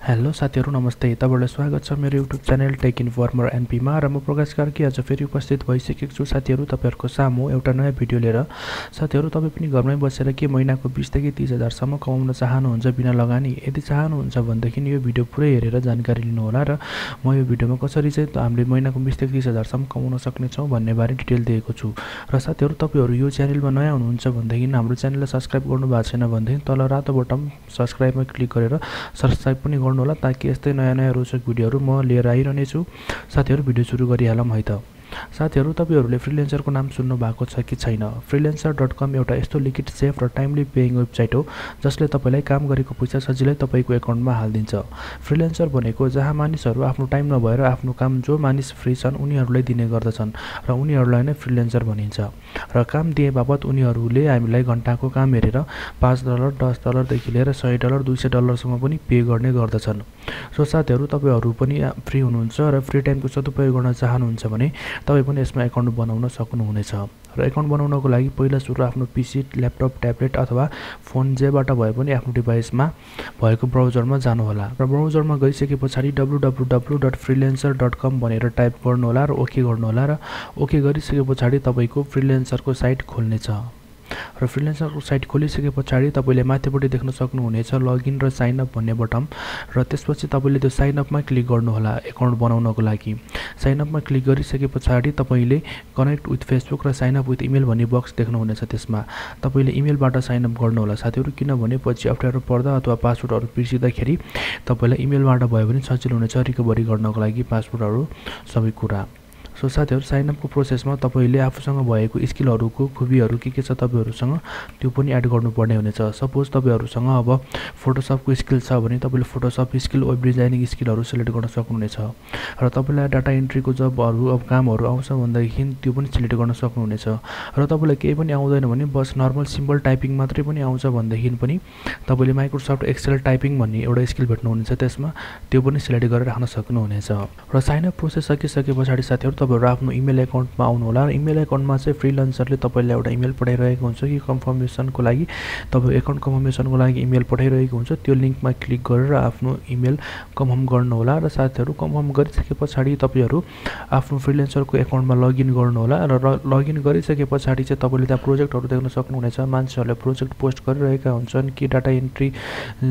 Hello साथीहरु नमस्ते। तपाईहरुलाई स्वागत छ मेरो YouTube च्यानल टेक इन्फर्मर एनपी मा र म प्रकाश कार्की आज फेरि उपस्थित भइसकेको छु साथीहरु तपाईहरुको सामु एउटा नयाँ भिडियो लिएर। साथीहरु तपाई पनि घरमै बसेर के महिनाको 20 देखि 30 हजार सम्म कमाउन चाहनुहुन्छ बिना लगानी? यदि चाहनुहुन्छ भनेदेखि यो भिडियो पुरै हेरेर जानकारी लिनु होला र म यो भिडियोमा कसरी चाहिँ हामीले महिनाको 20 देखि 30 हजार सम्म कमाउन सक्ने छौं भन्ने बारे डिटेल दिएको छु। र साथीहरु तपाईहरु यो च्यानलमा नयाँ हुनुहुन्छ भनेदेखि हाम्रो च्यानललाई सब्स्क्राइब गर्नु भएको छैन भनेदेखि तल रातो बटन सब्स्क्राइबमा क्लिक गरेर सब्स्क्राइब पनि गर्नु होला ताकि यस्तै नयाँ रोचक भिडियोहरु म लिएर आइरहने छु। साथीहरु भिडियो सुरु गरिहालौं है त। साथीहरु तपाईहरुले फ्रीलान्सरको नाम सुन्नु भएको छ कि छैन? freelancer.com एउटा यस्तो लिक्विड सेफ र टाइमली पेइङ वेबसाइट हो जसले तपाईलाई काम गरेको पैसा सजिलै तपाईको एकाउन्टमा हाल्दिन्छ। फ्रीलान्सर भनेको जहाँ मानिसहरु आफ्नो टाइम नभएर आफ्नो काम जो मानिस फ्री छन् उनीहरुलाई दिने गर्दछन् र उनीहरुलाई नै फ्रीलान्सर भनिन्छ। र काम दिए बापत उनीहरुले हामीलाई घण्टाको काम हेरेर $5, $10 देखि लिएर $100, $200 सम्म पनि पे गर्ने गर्दछन्। सो साथीहरु तपाईहरु पनि फ्री हुनुहुन्छ र फ्री टाइमको सदुपयोग गर्न चाहनुहुन्छ भने तपाई पनि यसमा एकाउन्ट बनाउन सक्नुहुनेछ। र एकाउन्ट बनाउनको लागि पहिला सुरु आफ्नो पीसी, ल्यापटप, ट्याब्लेट अथवा फोन जेबाट भए पनि आफ्नो डिभाइसमा भएको ब्राउजरमा जानु होला। र ब्राउजरमा गइसकेपछि www.freelancer.com भनेर टाइप गर्नु होला र ओके गर्नु होला र ओके गरिसकेपछि तपाईको फ्रीलान्सरको साइट खोल्नेछ। र फ्रीलान्सरको साइट खोलिसकेपछि तपाईले माथिपट्टि देख्न सक्नुहुनेछ लगइन र साइन अप भन्ने बटन र त्यसपछि तपाईले त्यो साइन अपमा क्लिक गर्नु होला एकाउन्ट बनाउनको लागि। साइन अपमा क्लिक गरिसकेपछि तपाईले कनेक्ट विथ फेसबुक र साइन अप विथ इमेल भन्ने बक्स देख्नुहुनेछ। त्यसमा तपाईले इमेलबाट साइन अप गर्नु होला साथीहरु, किनभने पछि अप्ठ्यारो पर्दा अथवा पासवर्डहरु बिर्सिदाखेरि तपाईलाई इमेलबाट भयो भने सजिलो हुनेछ रिकभरी गर्नको लागि पासवर्डहरु सबै कुरा। सो साथीहरु साइन अपको प्रोसेसमा तपाईले आफूसँग भएको स्किलहरुको खुबीहरु के छ तपाईहरुसँग त्यो पनि एड गर्नुपर्ने हुनेछ। सपोज तपाईहरुसँग अब फोटोशपको स्किल छ भने तपाईले Photoshop skill, web designing स्किलहरु select गर्न सक्नुहुनेछ। र तपाईलाई डाटा एन्ट्रीको जबहरु अब कामहरु आउँछ भन्दाखेरि त्यो पनि सिलेक्ट गर्न सक्नुहुनेछ। र तपाईलाई केही पनि आउँदैन भने बस नर्मल सिम्पल टाइपिङ मात्रै पनि आउँछ भन्दाखेरि पनि तपाईले माइक्रोसफ्ट एक्सेल टाइपिङ भन्ने एउटा स्किल भेट्नुहुनेछ। त्यसमा त्यो पनि सिलेक्ट गरेर राख्न सक्नुहुनेछ। र साइन अप प्रोसेस सकिसकेपछि साथीहरु तपाईहरु आफ्नो इमेल एकाउन्टमा आउनु होला र इमेल एकाउन्टमा चाहिँ फ्रीलान्सरले तपाईलाई एउटा इमेल पठाइरहेको हुन्छ कि कन्फर्मेसनको लागि तपाई एकाउन्ट कन्फर्मेसनको लागि इमेल पठाइरहेको हुन्छ। त्यो लिंकमा क्लिक गरेर आफ्नो इमेल कन्फर्म गर्नु होला र साथीहरु कन्फर्म गरिसकेपछि तपाईहरु आफ्नो फ्रीलान्सरको एकाउन्टमा लगइन गर्नु होला र लगइन गरिसकेपछि चाहिँ तपाईले त्यहाँ प्रोजेक्टहरु देख्न सक्नुहुनेछ। मान्छेहरुले प्रोजेक्ट पोस्ट गरिरहेका हुन्छन् कि डाटा एन्ट्री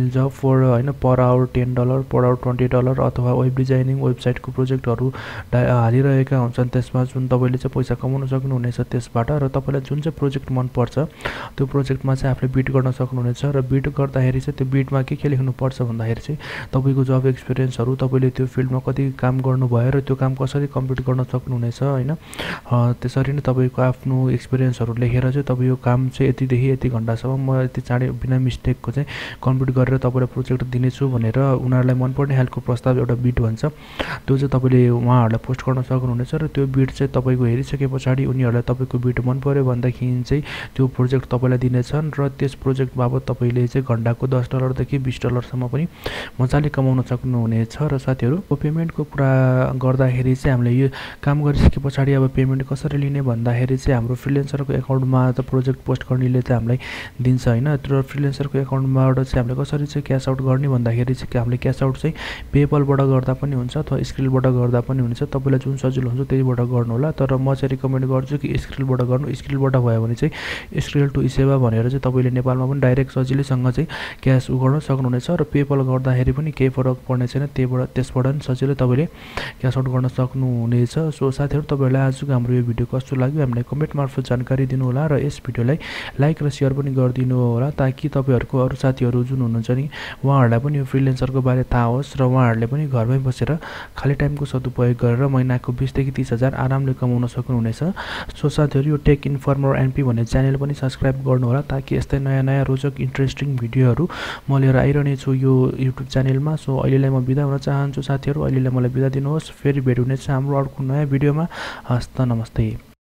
जब फर हैन पर आवर $10, पर आवर $20 अथवा वेब डिजाइनिङ वेबसाइटको प्रोजेक्टहरु हालिरहेका हुन्छन्। त्यसमा जुन तपाईले चाहिँ पैसा कमाउन सक्नुहुनेछ त्यसबाट र तपाईलाई जुन चाहिँ प्रोजेक्ट मन पर्छ त्यो प्रोजेक्टमा चाहिँ आफूले बिड गर्न सक्नुहुनेछ। र बिड गर्दाखेरि चाहिँ त्यो बिडमा के लेख्नु पर्छ भन्दाखेरि चाहिँ तपाईको जब एक्सपिरियन्सहरु तपाईले त्यो फिल्डमा कति काम गर्नुभयो र त्यो काम कसरी कम्प्लिट गर्न सक्नुहुनेछ हैन। त्यसरी नै तपाईको आफ्नो एक्सपिरियन्सहरु लेखेर चाहिँ तपाई यो काम चाहिँ यति देखि यति घण्टासम्म म यति चाँडै बिना मिस्टेकको चाहिँ कम्प्लिट गरेर तपाईलाई प्रोजेक्ट दिनेछु भनेर उनीहरुलाई मन पर्ने खालको प्रस्ताव एउटा बिड भन्छ त्यो चाहिँ तपाईले उहाँहरुलाई पोस्ट गर्न सक्नुहुनेछ। र त्यो बिड चाहिँ तपाईको हेरिसकेपछि उनीहरुलाई तपाईको बिड मन पर्यो भन्दाखेरि चाहिँ त्यो प्रोजेक्ट तपाईलाई दिनेछन् र त्यस प्रोजेक्ट बाबत तपाईले चाहिँ घण्टाको $10 देखि $20 सम्म पनि मजाले कमाउन सक्नुहुनेछ। र साथीहरु पेमेन्टको कुरा गर्दाखेरि चाहिँ हामीले यो काम गरिसकेपछि अब पेमेन्ट कसरी लिने भन्दाखेरि चाहिँ हाम्रो फ्रीलान्सरको एकाउन्टमा त प्रोजेक्ट पोस्ट गर्नेले चाहिँ हामीलाई दिन्छ हैन। तर फ्रीलान्सरको एकाउन्टबाट चाहिँ हामीले कसरी चाहिँ क्याश आउट गर्ने भन्दाखेरि चाहिँ हामीले क्याश आउट चाहिँ पेपलबाट गर्दा पनि हुन्छ अथवा स्क्रिलबाट गर्दा पनि हुन्छ। तपाईलाई जुन सजिलो हुन्छ त्यहीबाट गर्नु होला। तर म चाहिँ रिकमेन्ड गर्छु कि स्क्रिलबाट गर्नु। स्क्रिलबाट भयो भने चाहिँ स्क्रिल टु सेवा भनेर चाहिँ तपाईले नेपालमा पनि डाइरेक्ट सजिलैसँग चाहिँ क्यास गर्न सक्नुहुनेछ। र पेपल गर्दाखेरि पनि केही फरक पर्ने छैन, त्यसबाट पनि सजिलै तपाईले क्यास आउट गर्न सक्नुहुनेछ। सो साथीहरु तपाईहरुलाई आजको हाम्रो यो भिडियो कस्तो लाग्यो हामीलाई कमेन्ट मार्फत जानकारी दिनु होला र यस भिडियोलाई लाइक र शेयर पनि गरिदिनु होला ताकि तपाईहरुको अरु साथीहरु जुन हुनुहुन्छ नि उहाँहरुलाई पनि यो फ्रीलान्सरको बारे थाहा होस् र उहाँहरुले पनि घरमै बसेर खाली टाइमको सदुपयोग गरेर महिनाको 20 देखि 30 हजार आरामले कमाउन सक्नुहुनेछ। सो साथीहरु यो टेक इन्फर्मर एनपी भन्ने च्यानल पनि सब्स्क्राइब गर्नु होला ताकि यस्तै नयाँ रोचक इन्ट्रेस्टिङ भिडियोहरु म लिएर आइरहने छु यो YouTube च्यानलमा। सो अहिलेलाई म बिदा हुन चाहन्छु साथीहरु, अहिलेलाई मलाई बिदा दिनुहोस्। फेरि भेट हुनेछ हाम्रो अर्को नयाँ भिडियोमा। हस्त नमस्ते।